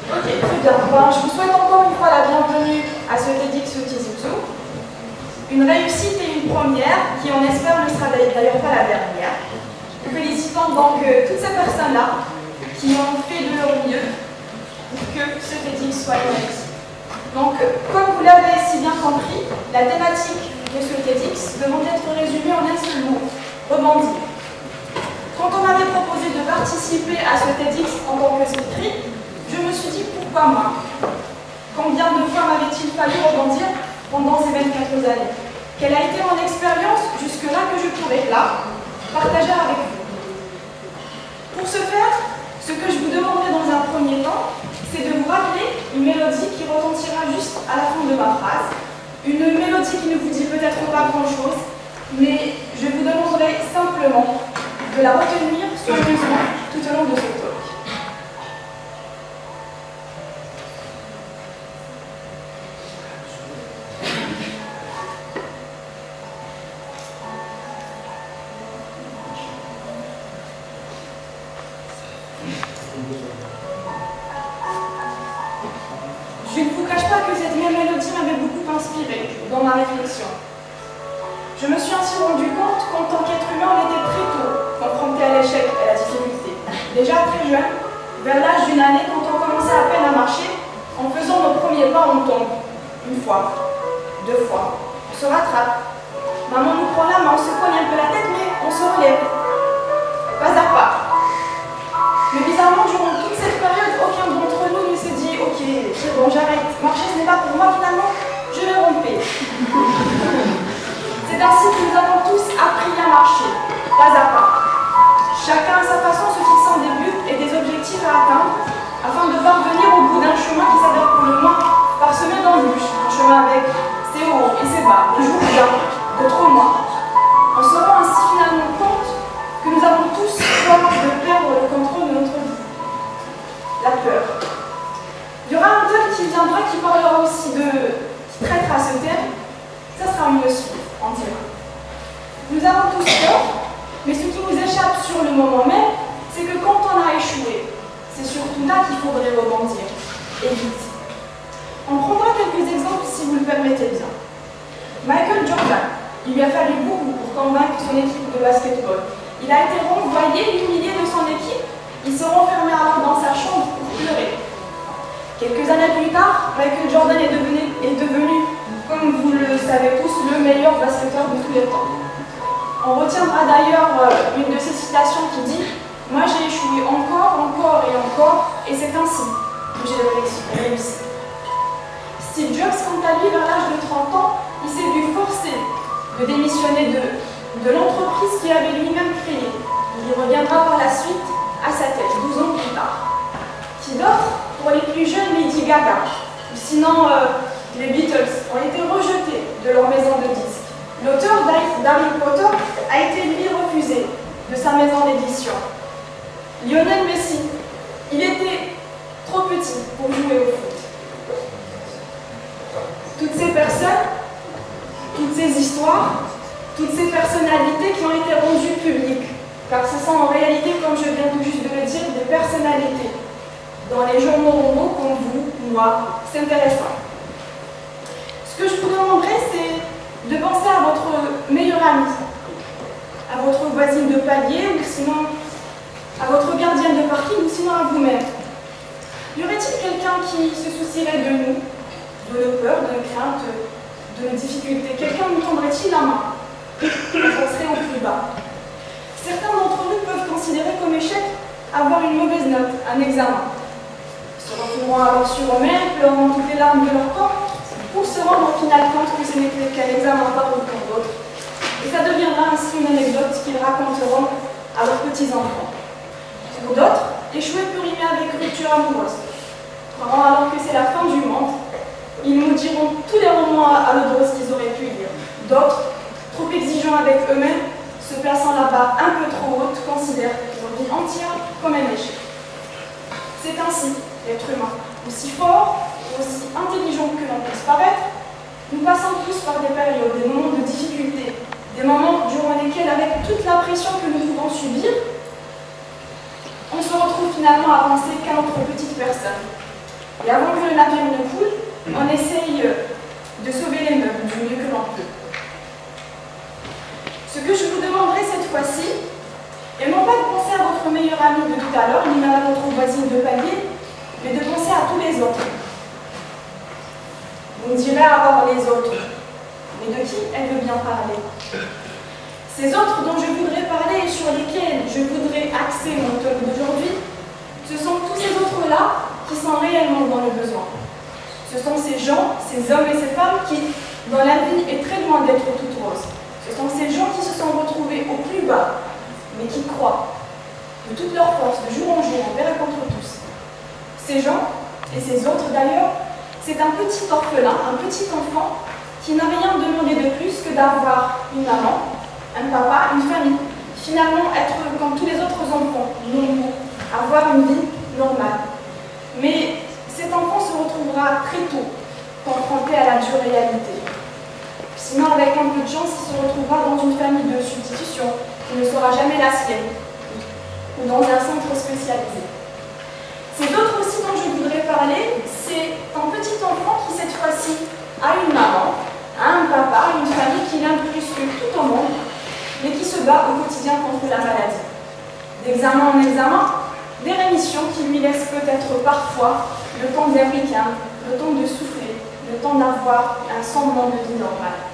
Ok, très bien. Ben, je vous souhaite encore une fois la bienvenue à ce TEDx Tizi-Ouzou. Une réussite et une première qui, on espère, ne sera d'ailleurs pas la dernière. Nous félicitons donc toutes ces personnes-là qui ont fait de leur mieux pour que ce TEDx soit une réussite. Donc, comme vous l'avez si bien compris, la thématique de ce TEDx devant être résumée en un seul mot, rebondir. Quand on m'avait proposé de participer à ce TEDx en tant que speaker, je me suis dit pourquoi moi? Combien de fois m'avait-il fallu rebondir pendant ces 24 années? Quelle a été mon expérience jusque-là que je pourrais là partager avec vous? Pour ce faire, ce que je vous demanderai dans un premier temps, c'est de vous rappeler une mélodie qui retentira juste à la fin de ma phrase. Une mélodie qui ne vous dit peut-être pas grand-chose, mais je vous demanderai simplement de la retenir soigneusement tout au long de ce talk. Je ne vous cache pas que cette même mélodie m'avait beaucoup inspirée dans ma réflexion. Je me suis ainsi rendu compte qu'en tant qu'être humain, on était très tôt confronté à l'échec et à la difficulté. Déjà très jeune, vers l'âge d'une année, quand on commençait à peine à marcher, en faisant nos premiers pas, on tombe. Une fois, deux fois, on se rattrape. Maman nous prend la main, on se cogne un peu la tête, mais on se relève. Pas à pas. Mais bizarrement, durant toute cette période, aucun d'entre nous ne s'est dit « Ok, c'est bon, j'arrête. Marcher, ce n'est pas pour moi, finalement, je vais romper. » C'est ainsi que nous avons tous appris à marcher, pas à pas. Chacun à sa façon se fixant des buts et des objectifs à atteindre, afin de parvenir au bout d'un chemin qui s'avère pour le moins parsemé d'embûches. Un chemin avec ses hauts et ses bas, des jours bien, d'autres moins. On se rend ainsi finalement compte que nous avons tous peur de perdre le contrôle de notre vie. La peur. Il y aura un thème qui viendra qui parlera aussi qui traitera ce thème. Ça sera une leçon, en direct. Nous avons tous peur, mais ce qui nous échappe sur le moment même, c'est que quand on a échoué, c'est surtout là qu'il faudrait rebondir, et vite. On prendra quelques exemples si vous le permettez bien. Michael Jordan, il lui a fallu beaucoup pour convaincre son équipe de basketball. Il a été renvoyé, humilié de son équipe, il se renfermait alors dans sa chambre pour pleurer. Quelques années plus tard, Michael Jordan est devenu, comme vous le savez tous, le meilleur basketteur de tous les temps. On retiendra d'ailleurs une de ses citations qui dit « Moi j'ai échoué encore et c'est ainsi que j'ai réussi. » Steve Jobs, quant à lui, vers l'âge de 30 ans, il s'est vu forcé de démissionner de l'entreprise qu'il avait lui-même créée. Il y reviendra par la suite à sa tête, 12 ans plus tard. Qui d'autre? Pour les plus jeunes, Lady Gaga, ou sinon les Beatles, ont été rejetés de leur maison de disques. L'auteur d'Harry Potter a été lui refusé de sa maison d'édition. Lionel Messi, il était trop petit pour jouer au foot. Toutes ces personnes, toutes ces histoires, toutes ces personnalités qui ont été rendues publiques, car ce sont en réalité, comme je viens tout juste de le dire, des personnalités dans les journaux normaux comme vous, moi, c'est intéressant. Ce que je vous demanderais, c'est de penser à votre meilleur ami, à votre voisine de palier, ou sinon à votre gardienne de parking, ou sinon à vous-même. Y aurait-il quelqu'un qui se soucierait de nous, de nos peurs, de nos craintes, de nos difficultés? Quelqu'un nous tendrait-il la main? On serait au plus bas. Certains d'entre nous peuvent considérer comme échec avoir une mauvaise note, un examen. Se retrouvant alors sur eux-mêmes, pleurant toutes les larmes de leur corps, pour se rendre au final compte que ce n'était qu'un examen parmi tant d'autres. Et ça deviendra ainsi une anecdote qu'ils raconteront à leurs petits-enfants. Pour d'autres, échouer peut rimer avec rupture amoureuse. Alors que c'est la fin du monde, ils nous diront tous les romans à l'eau de rose qu'ils auraient pu lire. D'autres, trop exigeants avec eux-mêmes, se plaçant la barre un peu trop haute, considèrent leur vie entière comme un échec. C'est ainsi, l'être humain, aussi fort, aussi intelligent que l'on puisse paraître, nous passons tous par des périodes, des moments de difficulté, des moments durant lesquels, avec toute la pression que nous pouvons subir, on se retrouve finalement à penser qu'à notre petite personne. Et avant que le navire ne coule, on essaye de sauver les meubles du mieux que l'on peut. Ce que je vous demanderai cette fois-ci, et non pas de penser à votre meilleur ami de tout à l'heure, ni à votre voisine de palier, mais de penser à tous les autres. Vous me direz alors les autres, mais de qui elle veut bien parler? Ces autres dont je voudrais parler et sur lesquels je voudrais axer mon talk d'aujourd'hui, ce sont tous ces autres-là qui sont réellement dans le besoin. Ce sont ces gens, ces hommes et ces femmes qui, dans la vie, est très loin d'être toute rose. Ce sont ces gens qui se sont retrouvés au plus bas, mais qui croient de toute leur force, de jour en jour, envers et contre tous. Ces gens, et ces autres d'ailleurs, c'est un petit orphelin, un petit enfant qui n'a rien demandé de plus que d'avoir une maman, un papa, une famille. Finalement, être comme tous les autres enfants, normaux, avoir une vie normale. Mais cet enfant se retrouvera très tôt confronté à la dure réalité. Sinon, avec un peu de chance, il se retrouvera dans une famille de substitution qui ne sera jamais la sienne, ou dans un centre spécialisé. Ces autres aussi dont je voudrais parler, c'est un petit enfant qui, cette fois-ci, a une maman, a un papa, une famille qui l'aime plus que tout au monde, mais qui se bat au quotidien contre la maladie. D'examen en examen, des rémissions qui lui laissent peut-être parfois le temps d'un week-end, le temps de souffler, le temps d'avoir un semblant de vie normale.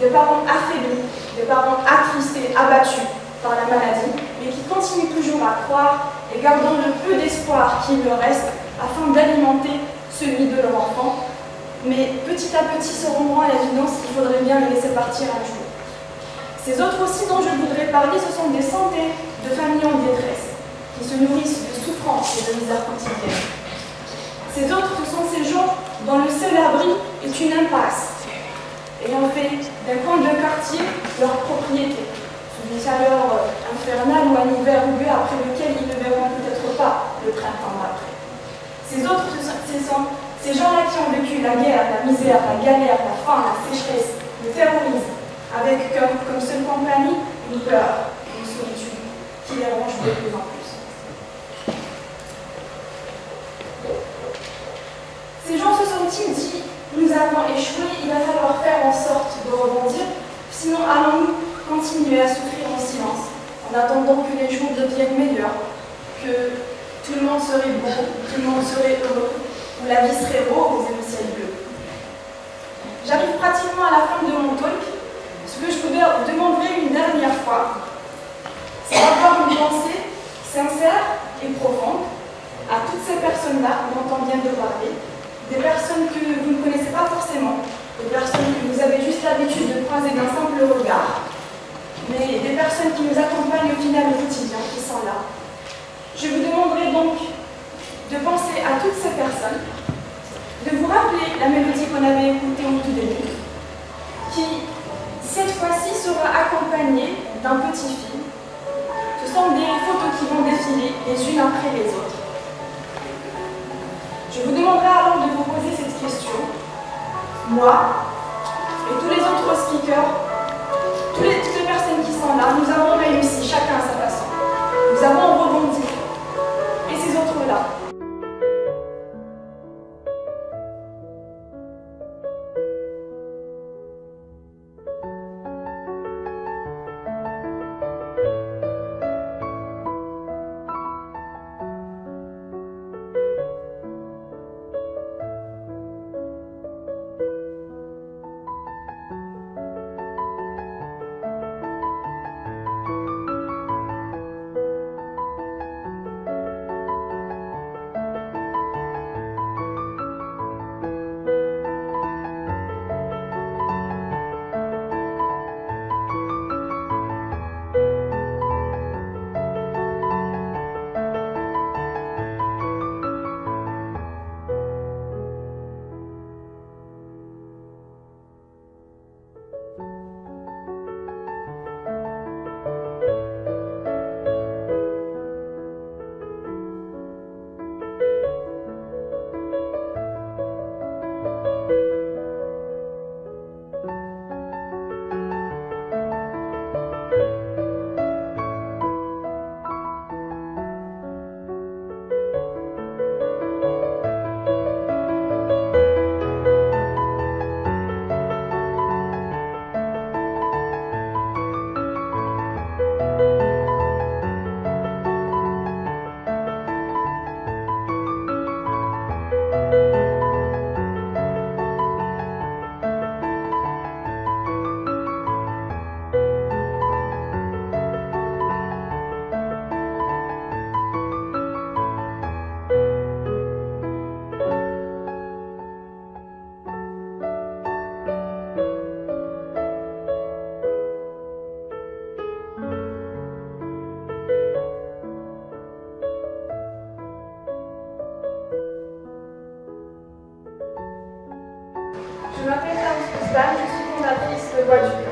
Des parents affaiblis, des parents attristés, abattus par la maladie, mais qui continuent toujours à croire et gardant le peu d'espoir qu'il leur reste afin d'alimenter celui de leur enfant, mais petit à petit se rendront à l'évidence qu'il faudrait bien le laisser partir un jour. Ces autres aussi dont je voudrais parler, ce sont des centaines de familles en détresse, qui se nourrissent de souffrance et de misère quotidienne. Ces autres, ce sont ces gens dont le seul abri est une impasse, ayant fait d'un coin de quartier leur propriété, sous une chaleur infernale ou un hiver rugueux après lequel ils ne verront peut-être pas le printemps d'après. Ces autres, ce sont ces gens-là qui ont vécu la guerre, la misère, la galère, la faim, la sécheresse, le terrorisme, avec comme seule compagnie une peur, une solitude qui les ronge de plus en plus. Ces gens se sont-ils dit, nous avons échoué, il va falloir faire en sorte de rebondir, sinon allons-nous continuer à souffrir en silence, en attendant que les jours deviennent meilleurs, que tout le monde serait beau, tout le monde serait heureux, où la vie serait rose et le ciel bleu. J'arrive pratiquement à la fin de mon talk. Ce que je vous demanderai une dernière fois, c'est d'avoir une pensée sincère et profonde à toutes ces personnes-là dont on vient de parler, des personnes que vous ne connaissez pas forcément, des personnes que vous avez juste l'habitude de croiser d'un simple regard, mais des personnes qui nous accompagnent au final au quotidien, qui sont là. Je vous demanderai donc de penser à toutes ces personnes, de vous rappeler la mélodie qu'on avait écoutée au tout début, qui, cette fois-ci, sera accompagnée d'un petit film. Ce sont des photos qui vont défiler les unes après les autres. Je vous demanderai alors de vous poser cette question. Moi et tous les autres speakers, toutes les personnes qui sont là, nous avons réussi, chacun à sa façon. Nous avons rebondi. Et ces autres-là, Espagne, je suis fondatrice de Voix du